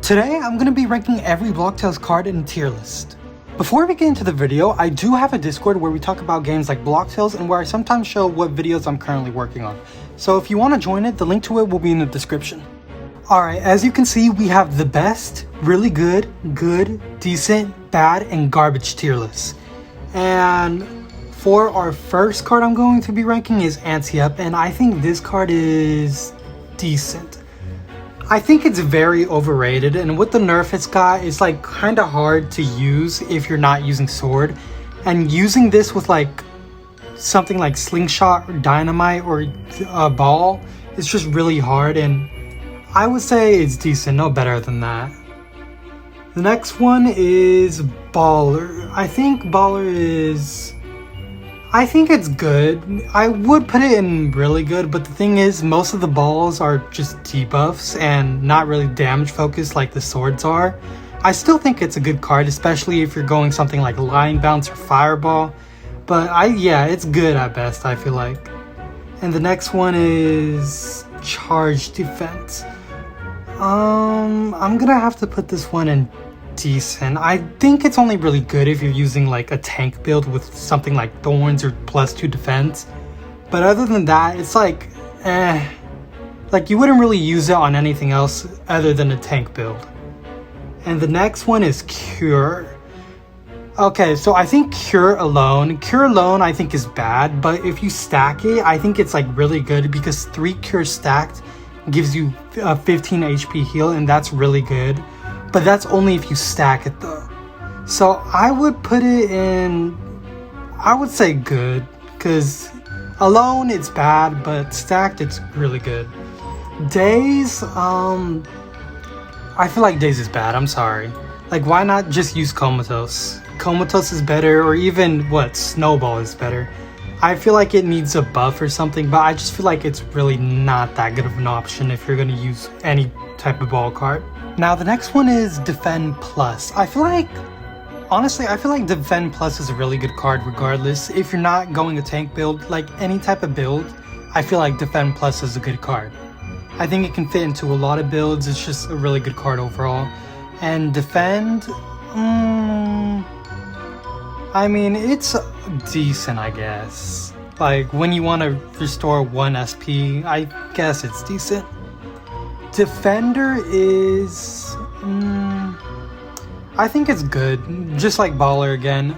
Today, I'm going to be ranking every Blocktails card in a tier list. Before we get into the video, I do have a Discord where we talk about games like Blocktails and where I sometimes show what videos I'm currently working on. So if you want to join it, the link to it will be in the description. Alright, as you can see, we have the best, really good, good, decent, bad, and garbage tier list. And for our first card I'm going to be ranking is Ante-Up, and I think this card is decent. I think it's very overrated, and with the nerf it's got, it's like kind of hard to use if you're not using sword. And using this with like something like slingshot or dynamite or a ball, it's just really hard, and I would say it's decent, no better than that. The next one is Baller. I think it's good. I would put it in really good, but the thing is, most of the balls are just debuffs and not really damage focused like the swords are. I still think it's a good card, especially if you're going something like Line Bounce or Fireball. But yeah, it's good at best, I feel like. And the next one is Charge Defense. I'm gonna have to put this one in decent. I think it's only really good if you're using like a tank build with something like Thorns or +2 defense. But other than that, it's like, like you wouldn't really use it on anything else other than a tank build. And the next one is Cure. Okay, so I think Cure alone I think is bad, but if you stack it, I think it's like really good because 3 Cure stacked gives you a 15 HP heal, and that's really good. But that's only if you stack it though. So I would put it in, I would say good, because alone it's bad, but stacked it's really good. Daze, I feel like Daze is bad, I'm sorry. Like, why not just use Comatose? Comatose is better, or even Snowball is better. I feel like it needs a buff or something, but I just feel like it's really not that good of an option if you're going to use any type of ball card. Now the next one is Defend Plus. Honestly, I feel like Defend Plus is a really good card regardless. If you're not going a tank build, like any type of build, I feel like Defend Plus is a good card. I think it can fit into a lot of builds, it's just a really good card overall. And Defend, I mean, it's decent, I guess. Like, when you want to restore 1 SP, I guess it's decent. Defender is, I think it's good, just like Baller again.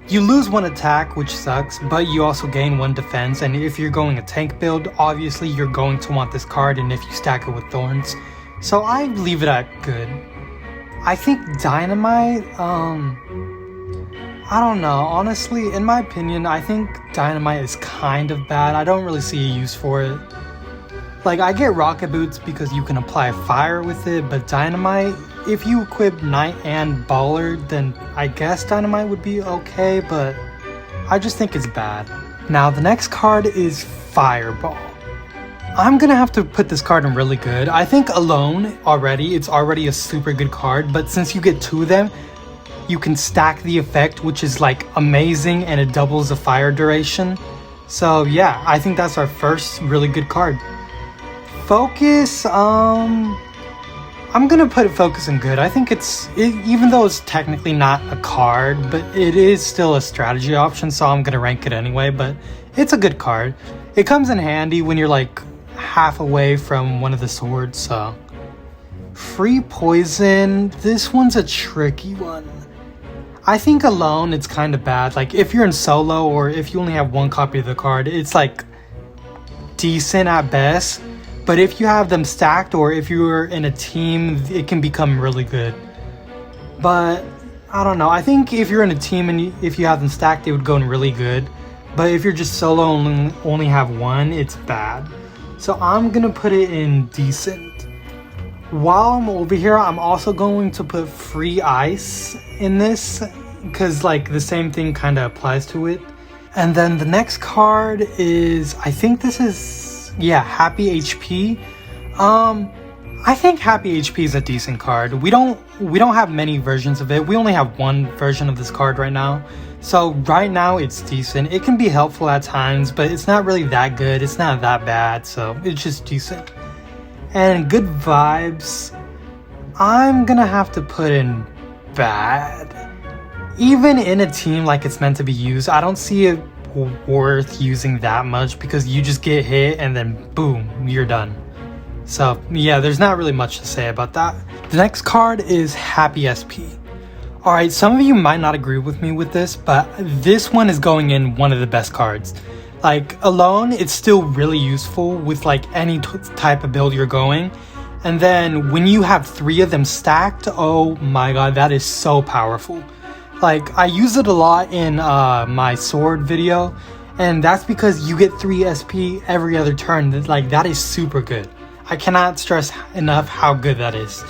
You lose 1 attack, which sucks, but you also gain 1 defense, and if you're going a tank build, obviously you're going to want this card, and if you stack it with Thorns. So I leave it at good. I think Dynamite, I don't know, honestly, in my opinion, I think Dynamite is kind of bad. I don't really see a use for it. Like, I get Rocket Boots because you can apply fire with it, but Dynamite, if you equip Knight and Baller, then I guess Dynamite would be okay, but I just think it's bad. Now, the next card is Fireball. I'm gonna have to put this card in really good. I think alone, it's already a super good card, but since you get 2 of them, you can stack the effect, which is like amazing, and it doubles the fire duration. So yeah, I think that's our first really good card. Focus, I'm gonna put Focus in good. I think even though it's technically not a card, but it is still a strategy option, so I'm gonna rank it anyway, but it's a good card. It comes in handy when you're like half away from one of the swords, so. Free Poison, this one's a tricky one. I think alone it's kind of bad. Like, if you're in solo or if you only have 1 copy of the card, it's like decent at best. But if you have them stacked or if you're in a team, it can become really good. But I don't know. I think if you're in a team and if you have them stacked, it would go in really good. But if you're just solo and only have 1, it's bad. So I'm gonna put it in decent. While I'm over here, I'm also going to put Free Ice in this, because like the same thing kind of applies to it. And then the next card is, I think this is, yeah, Happy HP. I think Happy HP is a decent card. We don't have many versions of it. We only have 1 version of this card right now. So right now it's decent. It can be helpful at times, but it's not really that good. It's not that bad, so it's just decent. And Good Vibes, I'm gonna have to put in bad. Even in a team like it's meant to be used, I don't see it worth using that much because you just get hit and then boom, you're done. So yeah, there's not really much to say about that. The next card is Happy SP. Alright, some of you might not agree with me with this, but this one is going in one of the best cards. Like, alone, it's still really useful with like any type of build you're going. And then when you have 3 of them stacked, oh my god, that is so powerful. Like, I use it a lot in my sword video, and that's because you get 3 SP every other turn. Like, that is super good. I cannot stress enough how good that is.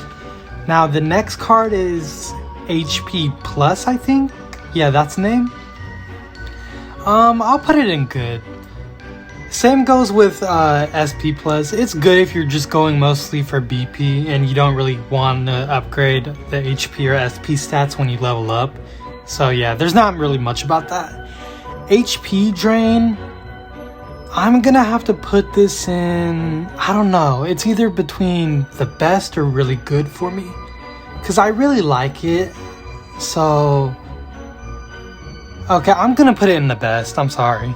Now, the next card is HP Plus, I think? Yeah, that's the name. I'll put it in good. Same goes with SP Plus. It's good if you're just going mostly for BP and you don't really want to upgrade the HP or SP stats when you level up. So yeah, there's not really much about that. HP Drain, I'm gonna have to put this in, I don't know, it's either between the best or really good for me. Because I really like it, so... Okay, I'm gonna put it in the best, I'm sorry.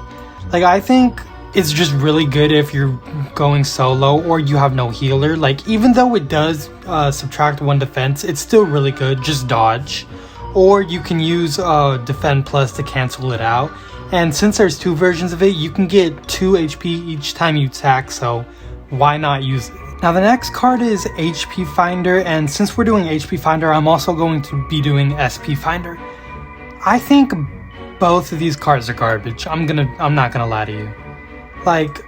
Like, I think it's just really good if you're going solo or you have no healer. Like, even though it does subtract 1 defense, it's still really good, just dodge. Or you can use Defend Plus to cancel it out. And since there's 2 versions of it, you can get 2 HP each time you attack, so why not use it? Now the next card is HP Finder, and since we're doing HP Finder, I'm also going to be doing SP Finder. I think both of these cards are garbage. I'm not gonna lie to you. Like,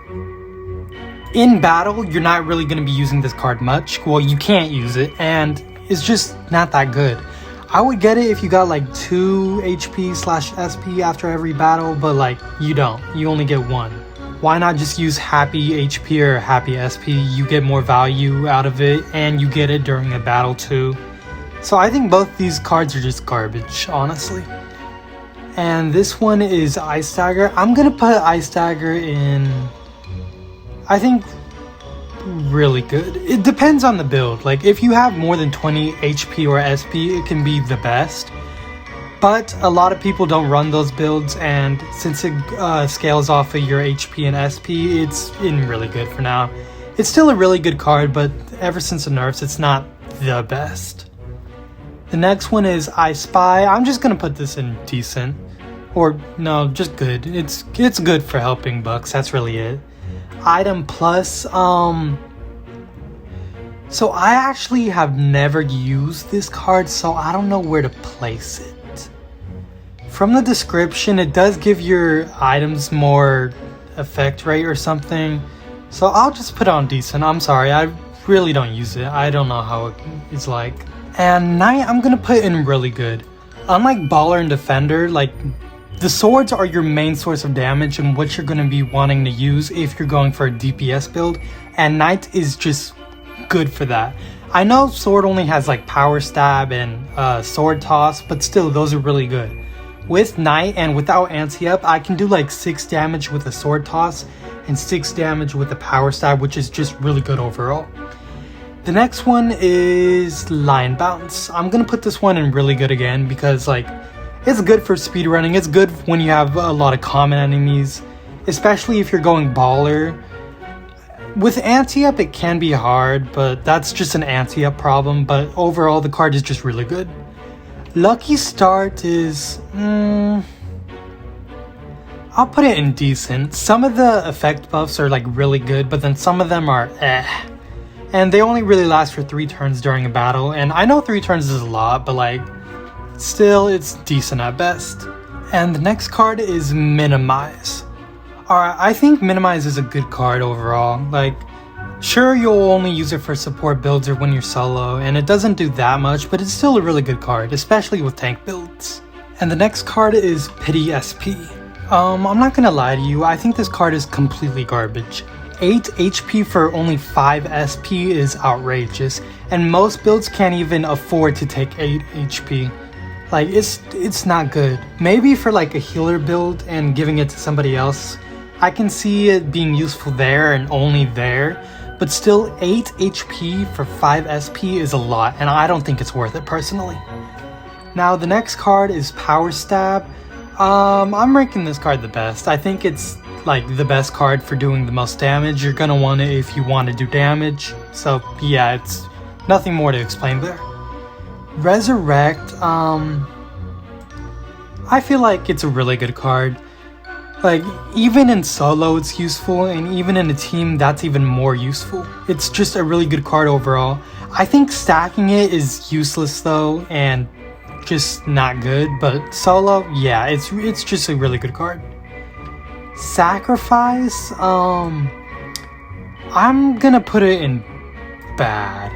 in battle, you're not really gonna be using this card much. Well, you can't use it, and it's just not that good. I would get it if you got like 2 HP/SP after every battle, but like, you don't. You only get 1. Why not just use Happy HP or Happy SP? You get more value out of it, and you get it during a battle too. So I think both these cards are just garbage, honestly. And this one is Ice Dagger. I'm gonna put Ice Dagger in, I think, really good. It depends on the build. Like, if you have more than 20 HP or SP, it can be the best. But a lot of people don't run those builds, and since it scales off of your HP and SP, it's in really good for now. It's still a really good card, but ever since the nerfs, it's not the best. The next one is I Spy. I'm just gonna put this in decent. Or, no, just good. It's good for helping bucks, that's really it. Item Plus, so I actually have never used this card, so I don't know where to place it. From the description, it does give your items more effect rate or something, so I'll just put it on decent. I'm sorry, I really don't use it. I don't know how it's like. And Knight, I'm gonna put in really good. Unlike Baller and Defender, like, the swords are your main source of damage and what you're going to be wanting to use if you're going for a DPS build, and Knight is just good for that. I know sword only has like power stab and sword toss, but still those are really good. With Knight and without anti-up, I can do like 6 damage with a sword toss and 6 damage with a power stab, which is just really good overall. The next one is Lion Bounce. I'm going to put this one in really good again because like, it's good for speedrunning. It's good when you have a lot of common enemies, especially if you're going baller. With anti-up, it can be hard, but that's just an anti-up problem. But overall, the card is just really good. Lucky Start is... I'll put it in decent. Some of the effect buffs are like really good, but then some of them are and they only really last for 3 turns during a battle. And I know 3 turns is a lot, but like... still, it's decent at best. And the next card is Minimize. Alright, I think Minimize is a good card overall. Like, sure, you'll only use it for support builds or when you're solo, and it doesn't do that much, but it's still a really good card, especially with tank builds. And the next card is Pity SP. I'm not gonna lie to you, I think this card is completely garbage. 8 HP for only 5 SP is outrageous, and most builds can't even afford to take 8 HP. Like, it's not good. Maybe for like a healer build and giving it to somebody else, I can see it being useful there and only there. but still 8 HP for 5 SP is a lot, and I don't think it's worth it personally. Now the next card is Power Stab. I'm ranking this card the best. I think it's like the best card for doing the most damage. You're gonna want it if you want to do damage. So yeah, it's nothing more to explain there. Resurrect, I feel like it's a really good card. Like, even in solo it's useful, and even in a team that's even more useful. It's just a really good card overall. I think stacking it is useless though, and just not good, but solo, yeah, it's just a really good card. Sacrifice, I'm gonna put it in bad.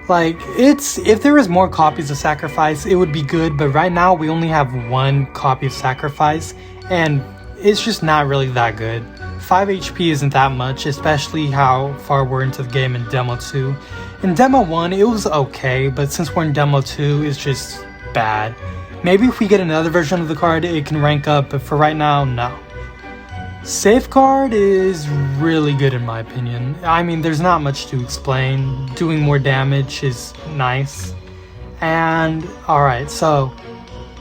Like, if there was more copies of Sacrifice, it would be good, but right now we only have 1 copy of Sacrifice, and it's just not really that good. 5 HP isn't that much, especially how far we're into the game in Demo 2. In Demo 1, it was okay, but since we're in Demo 2, it's just bad. Maybe if we get another version of the card, it can rank up, but for right now, no. Safeguard is really good in my opinion. I mean, there's not much to explain. Doing more damage is nice. And alright, so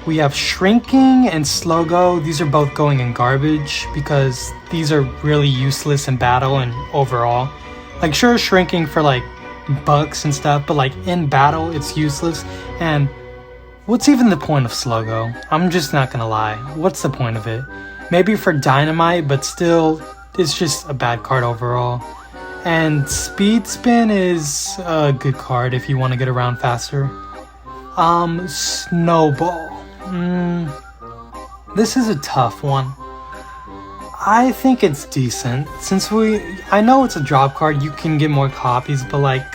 we have Shrinking and Slow Go. These are both going in garbage because these are really useless in battle and overall. Like, sure, Shrinking for like bucks and stuff, but like in battle it's useless. And what's even the point of Slow Go? I'm just not gonna lie. What's the point of it? Maybe for Dynamite, but still, it's just a bad card overall. And Speed Spin is a good card if you want to get around faster. Snowball. This is a tough one. I think it's decent. I know it's a drop card, you can get more copies, but like,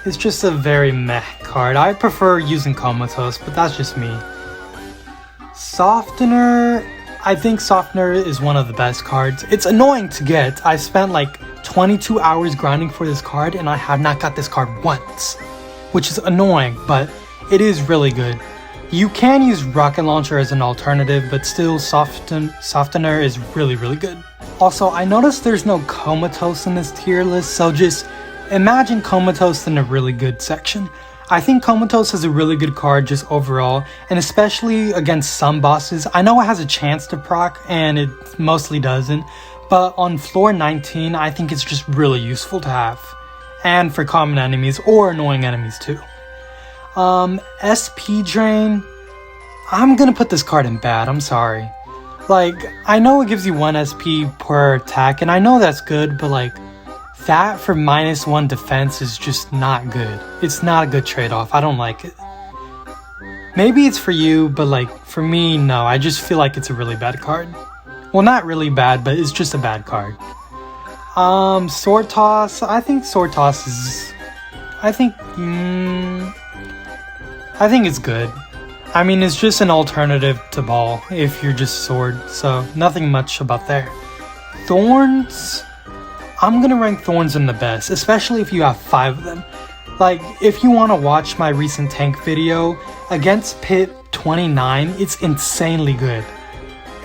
it's just a very meh card. I prefer using Comatose, but that's just me. Softener. I think Softener is one of the best cards. It's annoying to get. I spent like 22 hours grinding for this card and I have not got this card once, which is annoying, but it is really good. You can use Rocket Launcher as an alternative, but still Softener is really, really good. Also, I noticed there's no Comatose in this tier list, so just imagine Comatose in a really good section. I think Comatose is a really good card just overall, and especially against some bosses. I know it has a chance to proc, and it mostly doesn't, but on floor 19, I think it's just really useful to have. And for common enemies, or annoying enemies too. SP Drain, I'm gonna put this card in bad, I'm sorry. Like, I know it gives you 1 SP per attack, and I know that's good, but like, that for -1 defense is just not good. It's not a good trade-off. I don't like it. Maybe it's for you, but like, for me, no. I just feel like it's a really bad card. Well, not really bad, but it's just a bad card. Sword Toss. I think Sword Toss is... I think it's good. I mean, it's just an alternative to Ball if you're just Sword, so nothing much about there. Thorns... I'm gonna rank Thorns in the best, especially if you have 5 of them. Like, if you want to watch my recent tank video, against Pit 29, it's insanely good.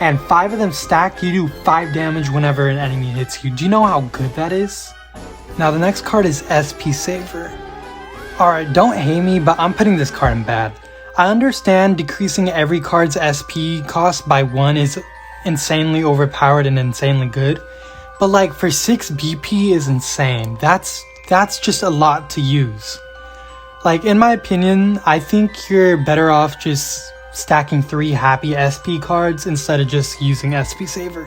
And 5 of them stacked, you do 5 damage whenever an enemy hits you. Do you know how good that is? Now the next card is SP Saver. Alright, don't hate me, but I'm putting this card in bad. I understand decreasing every card's SP cost by 1 is insanely overpowered and insanely good. But like, for 6 BP is insane. That's just a lot to use. Like, in my opinion, I think you're better off just stacking 3 happy SP cards instead of just using SP Saver.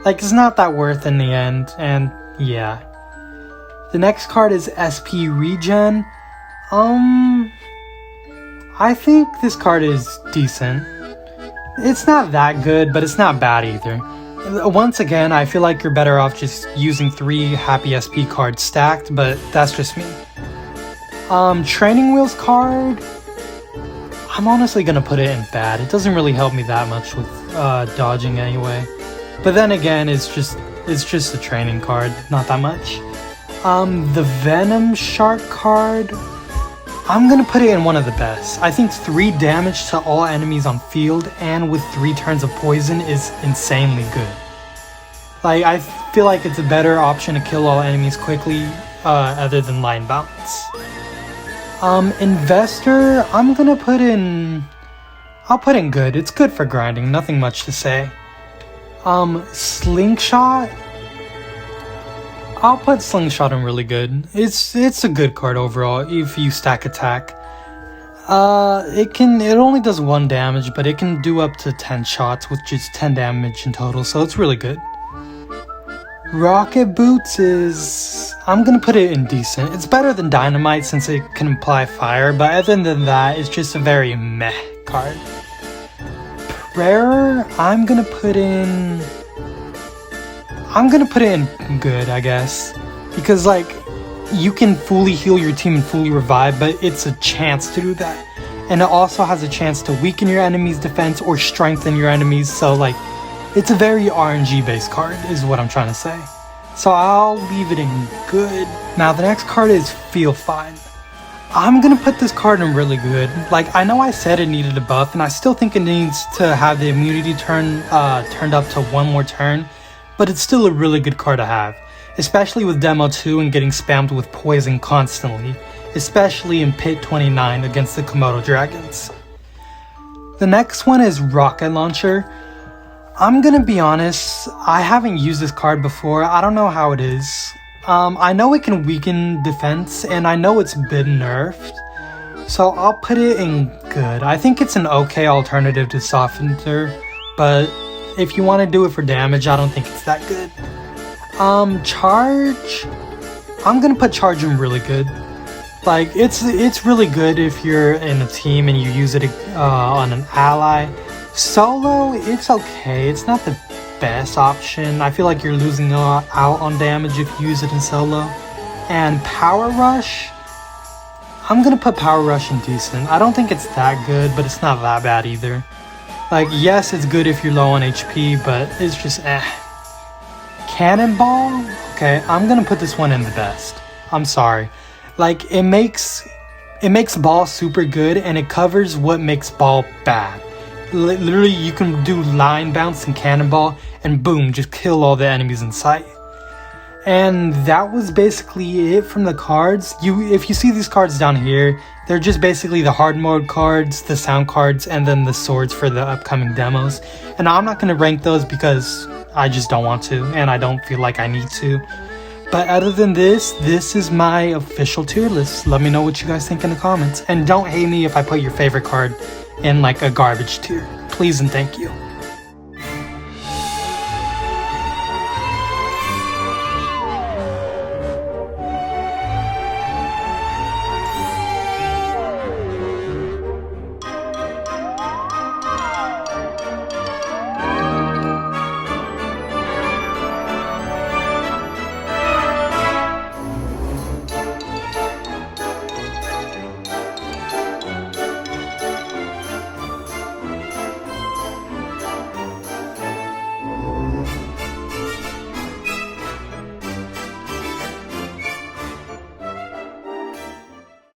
Like, it's not that worth in the end, and yeah. The next card is SP Regen. I think this card is decent. It's not that good, but it's not bad either. Once again, I feel like you're better off just using 3 happy SP cards stacked, but that's just me. Training Wheels card, I'm honestly gonna put it in bad. It doesn't really help me that much with dodging anyway. But then again, it's just a training card, not that much. The Venom Shark card, I'm gonna put it in one of the best. I think 3 damage to all enemies on field and with 3 turns of poison is insanely good. Like, I feel like it's a better option to kill all enemies quickly, other than line bounce. Investor, I'm gonna put in... I'll put in good. It's good for grinding, nothing much to say. Slingshot, I'll put Slingshot in really good. It's a good card overall if you stack attack. It only does 1 damage, but it can do up to 10 shots, which is 10 damage in total, so it's really good. Rocket Boots is... I'm gonna put it in decent. It's better than Dynamite since it can apply fire, but other than that, it's just a very meh card. Prayer, I'm gonna put in good, I guess. Because, like, you can fully heal your team and fully revive, but it's a chance to do that. And it also has a chance to weaken your enemy's defense or strengthen your enemies, so, like, it's a very RNG based card, is what I'm trying to say. So I'll leave it in good. Now the next card is Feel Fine. I'm gonna put this card in really good. Like, I know I said it needed a buff, and I still think it needs to have the immunity turned up to 1 more turn, but it's still a really good card to have. Especially with Demo 2 and getting spammed with poison constantly. Especially in Pit 29 against the Komodo Dragons. The next one is Rocket Launcher. I'm gonna be honest, I haven't used this card before. I don't know how it is. I know it can weaken defense, and I know it's been nerfed, so I'll put it in good. I think it's an okay alternative to Softener, but if you want to do it for damage, I don't think it's that good. Charge, I'm gonna put Charge in really good. Like, it's really good if you're in a team and you use it on an ally. Solo, it's okay. It's not the best option. I feel like you're losing out on damage if you use it in solo. And Power Rush, I'm gonna put Power Rush in decent. I don't think it's that good, but it's not that bad either. Like, yes, it's good if you're low on HP, but it's just eh. Cannonball, okay, I'm gonna put this one in the best. I'm sorry. Like, it makes ball super good, and it covers what makes ball bad. Literally, you can do line bounce and cannonball, and boom, just kill all the enemies in sight. And that was basically it from the cards. If you see these cards down here, they're just basically the hard mode cards, the sound cards, and then the swords for the upcoming demos. And I'm not going to rank those because I just don't want to, and I don't feel like I need to. But other than this is my official tier list. Let me know what you guys think in the comments. And don't hate me if I put your favorite card in like a garbage tier. Please and thank you.